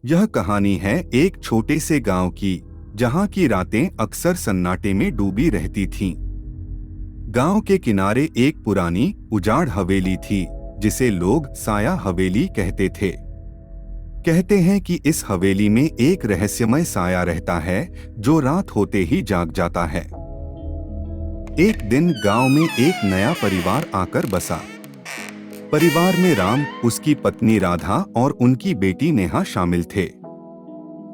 यह कहानी है एक छोटे से गांव की, जहां की रातें अक्सर सन्नाटे में डूबी रहती थीं। गांव के किनारे एक पुरानी उजाड़ हवेली थी, जिसे लोग साया हवेली कहते थे। कहते हैं कि इस हवेली में एक रहस्यमय साया रहता है, जो रात होते ही जाग जाता है। एक दिन गांव में एक नया परिवार आकर बसा। परिवार में राम, उसकी पत्नी राधा और उनकी बेटी नेहा शामिल थे।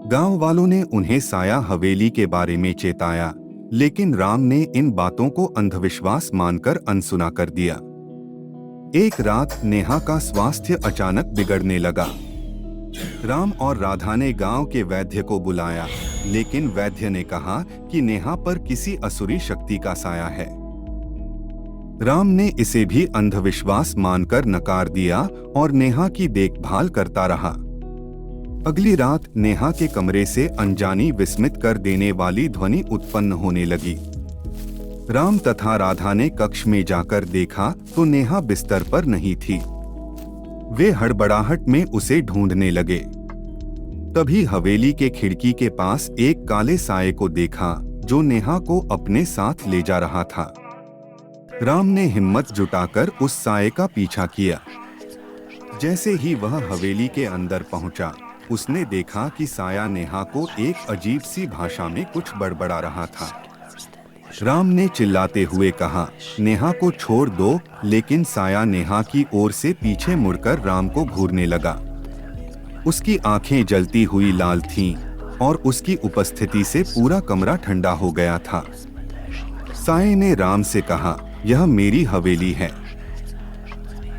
गांव वालों ने उन्हें साया हवेली के बारे में चेताया, लेकिन राम ने इन बातों को अंधविश्वास मानकर अनसुना कर दिया। एक रात नेहा का स्वास्थ्य अचानक बिगड़ने लगा। राम और राधा ने गांव के वैद्य को बुलाया, लेकिन वैद्य ने कहा कि नेहा पर किसी असुरी शक्ति का साया है। राम ने इसे भी अंधविश्वास मानकर नकार दिया और नेहा की देखभाल करता रहा। अगली रात नेहा के कमरे से अनजानी विस्मित कर देने वाली ध्वनि उत्पन्न होने लगी। राम तथा राधा ने कक्ष में जाकर देखा तो नेहा बिस्तर पर नहीं थी। वे हड़बड़ाहट में उसे ढूंढने लगे। तभी हवेली के खिड़की के पास एक काले साये को देखा, जो नेहा को अपने साथ ले जा रहा था। राम ने हिम्मत जुटाकर उस साये का पीछा किया। जैसे ही वह हवेली के अंदर पहुंचा, उसने देखा कि साया नेहा को एक अजीब सी भाषा में कुछ बड़बड़ा रहा था। राम ने चिल्लाते हुए कहा, नेहा को छोड़ दो, लेकिन साया नेहा की ओर से पीछे मुड़कर राम को घूरने लगा। उसकी आंखें जलती हुई लाल थीं और उसकी उपस्थिति से पूरा कमरा ठंडा हो गया था। साये ने राम से कहा, यह मेरी हवेली है,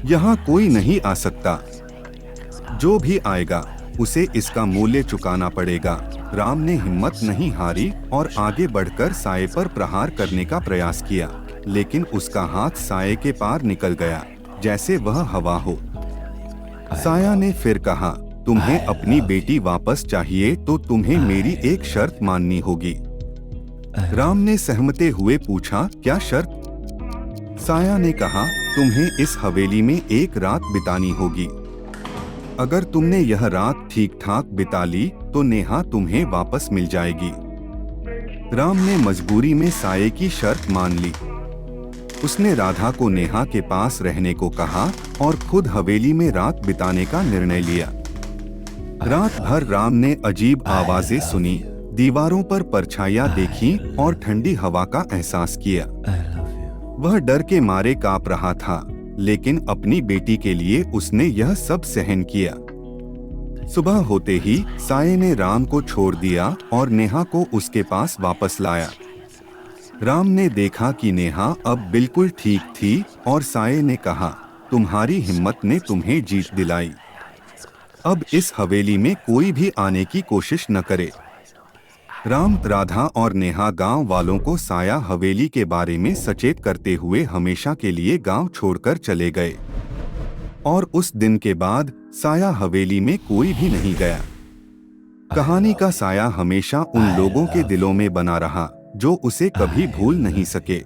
यहाँ कोई नहीं आ सकता। जो भी आएगा उसे इसका मूल्य चुकाना पड़ेगा। राम ने हिम्मत नहीं हारी और आगे बढ़कर साये पर प्रहार करने का प्रयास किया, लेकिन उसका हाथ साये के पार निकल गया, जैसे वह हवा हो। साया ने फिर कहा, तुम्हें अपनी बेटी वापस चाहिए तो तुम्हें मेरी एक शर्त माननी होगी। राम ने सहमते हुए पूछा, क्या शर्त? साया ने कहा, तुम्हें इस हवेली में एक रात बितानी होगी। अगर तुमने यह रात ठीक ठाक बिता ली तो नेहा तुम्हें वापस मिल जाएगी। राम ने मजबूरी में साये की शर्त मान ली। उसने राधा को नेहा के पास रहने को कहा और खुद हवेली में रात बिताने का निर्णय लिया। रात भर राम ने अजीब आवाजें सुनी, दीवारों पर परछाइयां देखी और ठंडी हवा का एहसास किया। वह डर के मारे कांप रहा था, लेकिन अपनी बेटी के लिए उसने यह सब सहन किया। सुबह होते ही साये ने राम को छोड़ दिया और नेहा को उसके पास वापस लाया। राम ने देखा कि नेहा अब बिल्कुल ठीक थी और साये ने कहा, तुम्हारी हिम्मत ने तुम्हें जीत दिलाई। अब इस हवेली में कोई भी आने की कोशिश न करे। राम, राधा और नेहा गांव वालों को साया हवेली के बारे में सचेत करते हुए हमेशा के लिए गांव छोड़कर चले गए। और उस दिन के बाद साया हवेली में कोई भी नहीं गया। कहानी का साया हमेशा उन लोगों के दिलों में बना रहा, जो उसे कभी भूल नहीं सके।